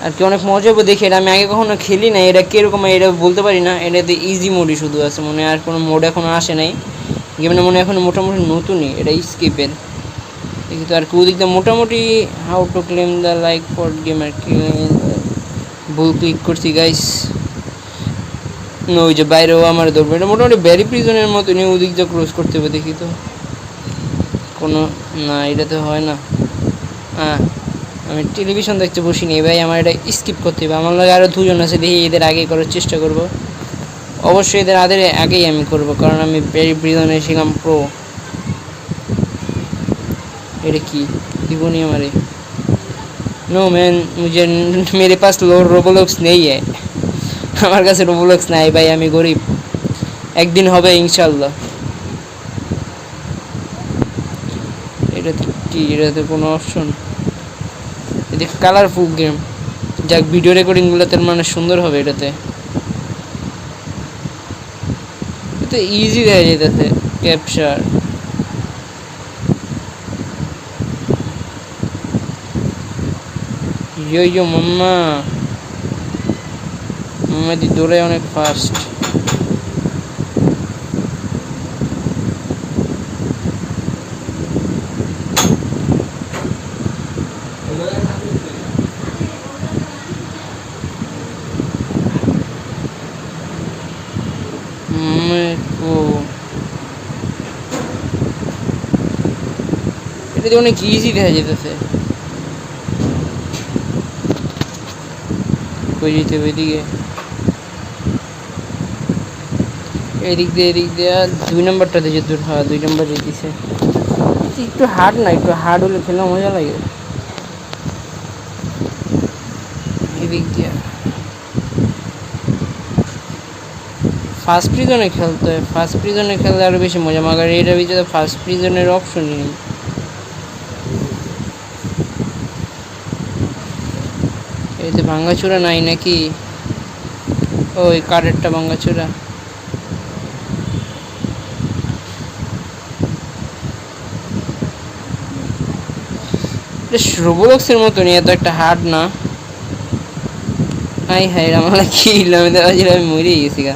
আর কি অনেক মজা হবে দেখে। এটা আমি আগে কখনো খেলি না, এটা কীরকম এটা বলতে পারি না। এটাতে ইজি মোডই শুধু আছে মনে হয়, আর কোনো মোড এখনও আসে নাই গেমটা মনে হয় এখনও মোটামুটি নতুনই, এটা স্কিপের দেখি তো। আর কি ওদিক দিয়ে মোটামুটি how to claim the like for game আর কি ভুল ক্লিক করছি গাইস। ওই যে বাইরেও আমার ধরবো, এটা মোটামুটি ব্যারি প্রিজনের মতো নিয়ে ওদিক দিয়ে ক্রস করতে হবে দেখি তো। কোনো না, এটাতে হয় না। হ্যাঁ, আমি টেলিভিশন দেখতে বসিনি ভাই, আমার এটা স্কিপ করতে হবে। আমার লাগে আরও দুজন আছে, দেখি এদের আগেই করার চেষ্টা করব। অবশ্যই এদের আগেই আমি করব, কারণ আমি ব্যারি প্রিজনে ছিলাম প্রো। এটা কি दिखोनी हमारे नो मैन मुझे मेरे पास रोबोलॉक्स नहीं है আমার কাছে রোবলক্স নাই ভাই, আমি গরিব। একদিন হবে ইনশাআল্লাহ। এটাতে কি, এটাতে কোনো অপশন? এটা কালারফুল গেম, যাক ভিডিও রেকর্ডিংগুলোতে মানে সুন্দর হবে এটাতে। এটা ইজি দেখা যেতেছে ক্যাপচার। ইয়ো মাম্মা, মাম্মাদি দৌড়ায় অনেক ফাস্ট। এটা অনেক ইজি দেখা যেতেছে। কই যেতে হবে? এদিকে, এদিক দিয়ে দুই নম্বরটাতে যে দূর হয়, 2 নম্বর দিছে। একটু হার্ড না, একটু হার্ড হলে খেলে মজা লাগে। এদিক দিয়ে ফার্স্ট প্রিজনে খেলতে হয়, ফার্স্ট প্রিজনে খেললে আরও বেশি মজা। মাগার এটার ভিতরে ফার্স্ট প্রিজনের অপশনই নেই। এতে ভাঙ্গাচোরা নাই নাকি? ওই কারেরটা ভাঙ্গাচোরা। রোবলক্সের মতনই, এত একটা হার্ড না। হাই হাই আমার কি আমি মরে গেছি গা।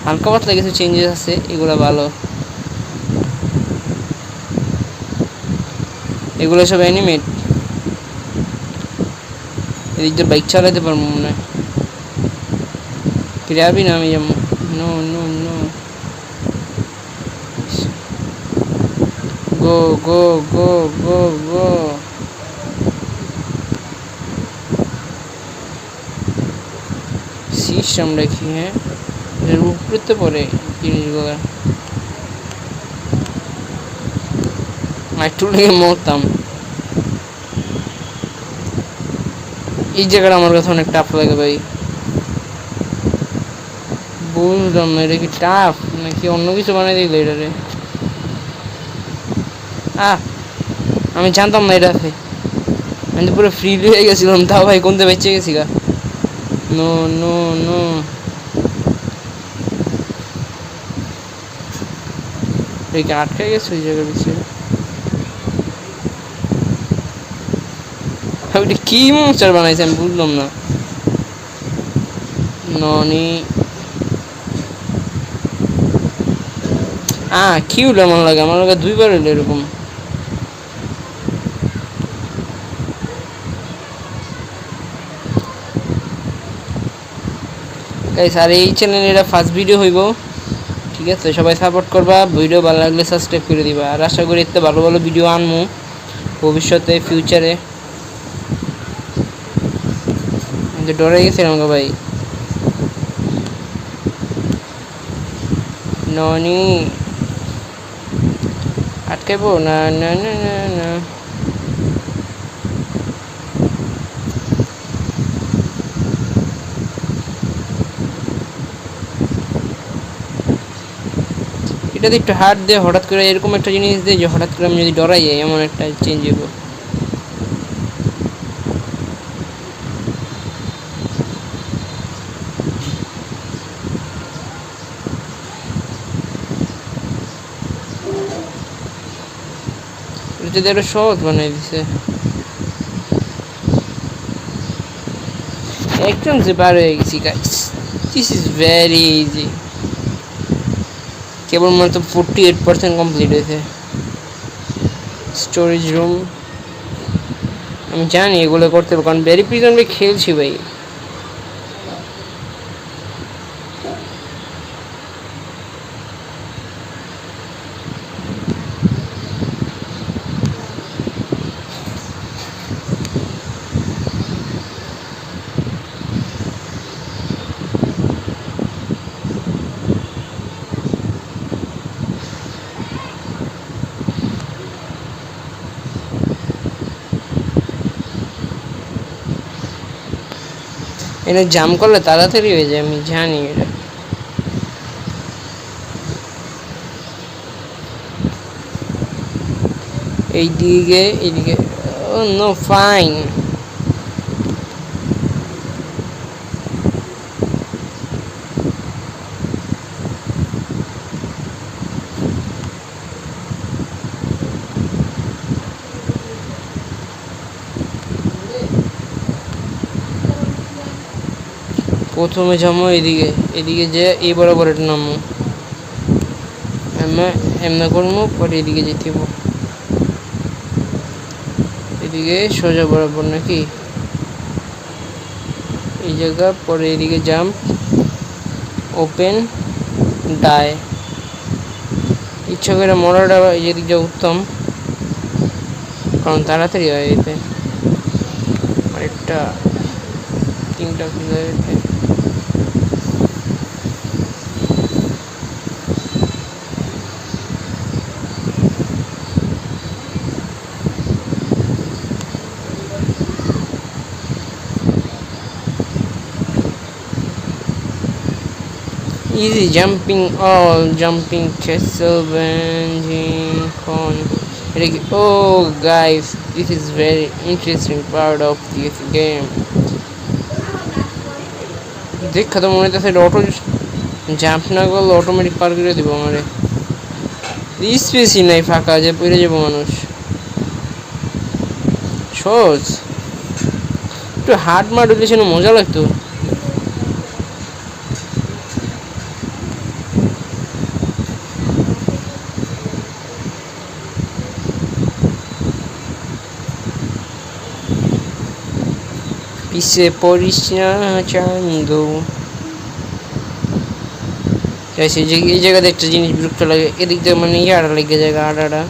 হালকা পাতলা কিছু চেঞ্জেস আছে, এগুলো ভালো। এগুলো সব অ্যানিমেট। এদিক দিয়ে বাইক চালাতে পারবো মনে হয়। ফিরে যাবি না? আমি যাবো। নো নো নো, গো গো গো গো গো। সিস্টেম রাখি, হ্যাঁ এর উপরে পড়ে জিনিসগুলো। একটু লেগে মরতাম। এই জায়গাটা আমার কাছে অনেক টাফ লাগে ভাই। বুঝলাম না, এটা কি টাফ নাকি অন্য কিছু বানাই দিল এটারে? আমি জানতাম না এটা আছে। আমি তো পুরো ফ্রি হয়ে গেছিলাম, তাও ভাই কোনতে বেঁচে গেছি গা। নো নো নো, আটকে গেছে ওই জায়গার পিছিয়ে। ওইটা কি মনস্টার বানাইছে আমি বুঝলাম না। ননি কি হলো? আমার লাগে 2বার হলো এরকম। গাইস, আর এই চ্যানেলে এটা ফার্স্ট ভিডিও হইব, ঠিক আছে? সবাই সাপোর্ট করবা, ভিডিও ভালো লাগলে সাবস্ক্রাইব করে দিবা। আর আশা করি এতে ভালো ভালো ভিডিও আনমু ভবিষ্যতে, ফিউচারে। ডরে গেছিলাম গো ভাই। ননি আটকাইবো না না না না না। এটাতে একটু হার্ড দিয়ে হঠাৎ করে এরকম একটা জিনিস দিয়ে যে হঠাৎ করে আমি যদি ডরাই যাই, এমন একটা চেঞ্জ হইব। এটা যদি আরো সহজ বানাই দিছে। একদম যে পার হয়ে গেছি guys, this is very easy. কেবলমাত্র 48% কমপ্লিট হয়েছে। স্টোরেজ রুম আমি জানি এগুলো করতে হবে, কারণ ভেরি প্রিজন খেলছি ভাই। এনে জাম করলে তাড়াতাড়ি হয়ে যায়, আমি জানি এটা। এইদিকে নো ফাইন। প্রথমে যাবো এদিকে যে এই বরাবর এটা নামবো, এমনা করবো, পরে এদিকে যেতে এদিকে সোজা বরাবর নাকি এই জায়গা, পরে এদিকে জাম্প, ওপেন, ডাই। ইচ্ছা করে মরাটা এদিক যা উত্তম, কারণ তাড়াতাড়ি হয় এতে। আরেকটা 3টা figure easy jumping, all jumping castle bending con. Oh guys, this is very interesting part of this game. দেখা তো মনে হচ্ছে অটো জাম্প না করলে অটোমেটিক পার করে দিব আমারে। স্পেসই নাই, ফাঁকা যে পড়ে যাবো মানুষ। সহজ, একটু হার্ড মার হলে সেটা মজা লাগতো। পিছে পড়িস না চান্দু। এই জায়গাতে একটা জিনিস বিরক্ত লাগে, এদিক থেকে মানে আড়া লেগে জায়গা আড়াটা।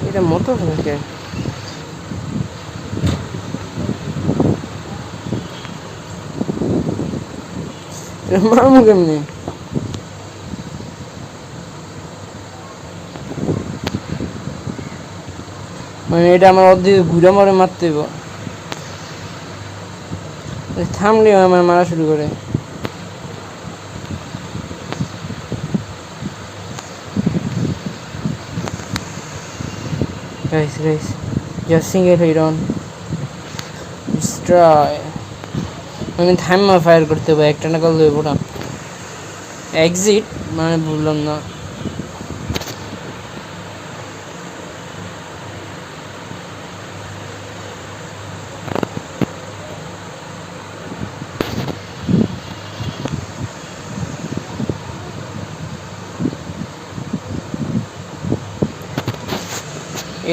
এটা মতো নাকি মারমু কেমনি? মানে এটা আমার অর্ধেক ঘুরে মারে মারতে হইব, থামলে আমার মারা শুরু করে। Guys, just single hit on destroy. আমি থামা ফায়ার করতে হবে, একটা না করলে হইব না। এক্সিট মানে বললাম না।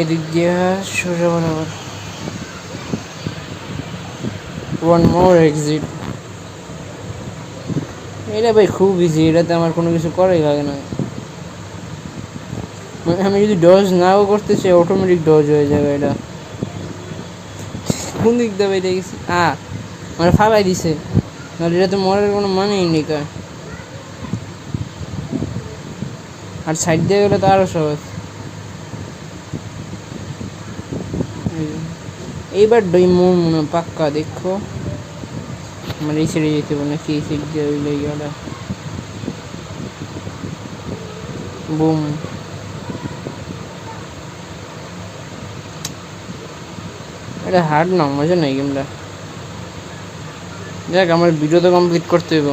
এদিক দিয়ে সোজা বরাবর। One more exit. এটা ভাই খুব ইজি, এটাতে আমার কোনো কিছু করাই লাগে না। আমি যদি ডজ নাও করতে চাই অটোমেটিক ডজ হয়ে যাবে। এটা কোন দিক দিয়ে বেরিয়ে গেছি? মানে ফালাই দিছে, নাহলে এটা তো মরার কোনো মানেই নেই। আর সাইড দিয়ে গেলে তো আরও সহজ। এইবার ডইমন মনে পাক্কা দেখো আমার এই ছেড়ে যেতে বলে কি সিট দিয়ে ওই গেল বুম এটা হার্ড না মজা নাই গেমটা যাক আমার ভিডিও তো কমপ্লিট করতে হইব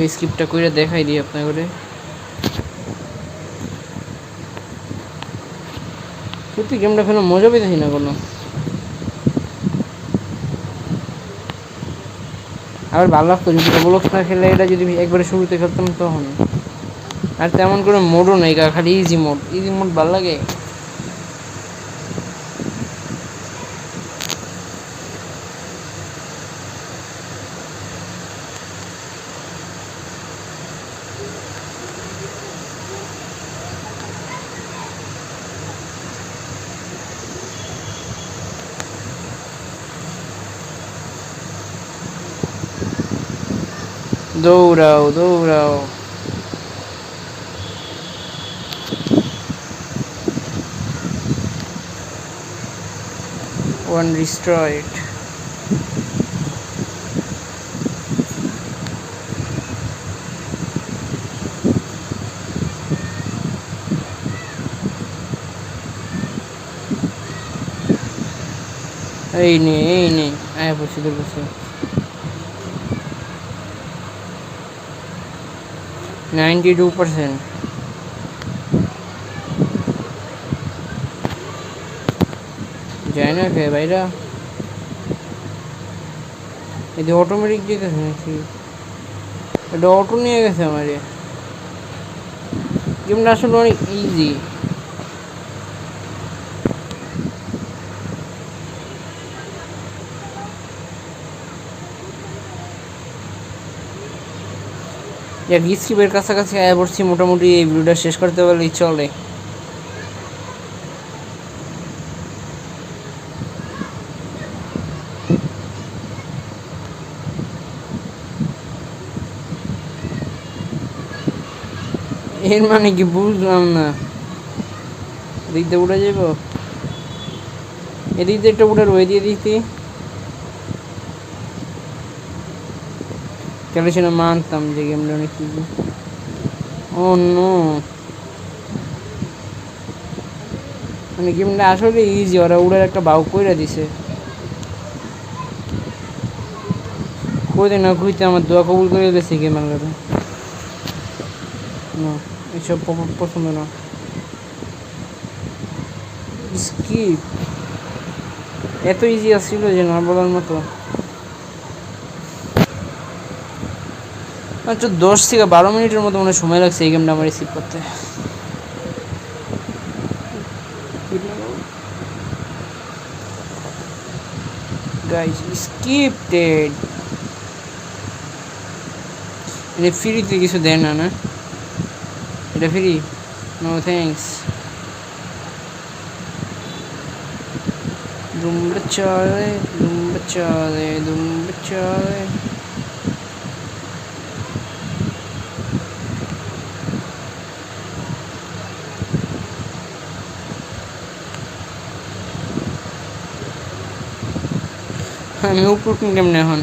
এই স্ক্রিপ্টটা কইরা দেখাই দিই আপনার করে সত্যি গেমটা ফেলে মজা পেতেছি না কোনো আবার ভালো লাগতো যদি রোবলক্স না খেলে এটা যদি একবারে শুরুতে খেলতাম তখন আর তেমন করে মোডও নেই খালি ইজি মোড ভালো লাগে দৌড়াও দৌড়াও one destroyed এই নে আয় বসে তোর কাছে 92% যায় না কে ভাইরা এটা অটোমেটিক যেতেছে নাকি এটা অটো নিয়ে গেছে আমার গেমটা আসলে অনেক ইজি স্ক্রিপ্টের কাছাকাছি আয়া পড়ছি মোটামুটি এই ভিডিওটা শেষ করতে পারলেই চলে এর মানে কি বুঝলাম না এদিক দিয়ে উড়ে যাব এদিক দিয়ে একটা উড়ে রয়ে দিয়ে দিতি তাহলে সেটা মানতাম যে গেমটা অনেক ইজি ও নো মানে গেমটা আসলে ইজি ওরা উড়ার একটা বাউ কইরা দিছে কইতে না কইতে আমার দোয়া কবুল করে দিয়েছে গেম আল্লাহ না এসব পছন্দ না স্কিপ এত ইজি আসছিল যে না বলার মতো মাত্র 10 থেকে 12 মিনিটের মতো মনে সময় লাগছে এই গেমটা আমার রিসিভ করতে গাইস স্কিপটেড এটা ফ্রিতে কিছু দেয় না না এটা ফ্রি নো থ্যাঙ্কস দুম্বা চলে আমি উপর কেমনে এখন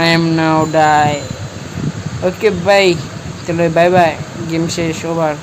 I am now die. Okay, bye. Bye bye. Game শেষ ওভার.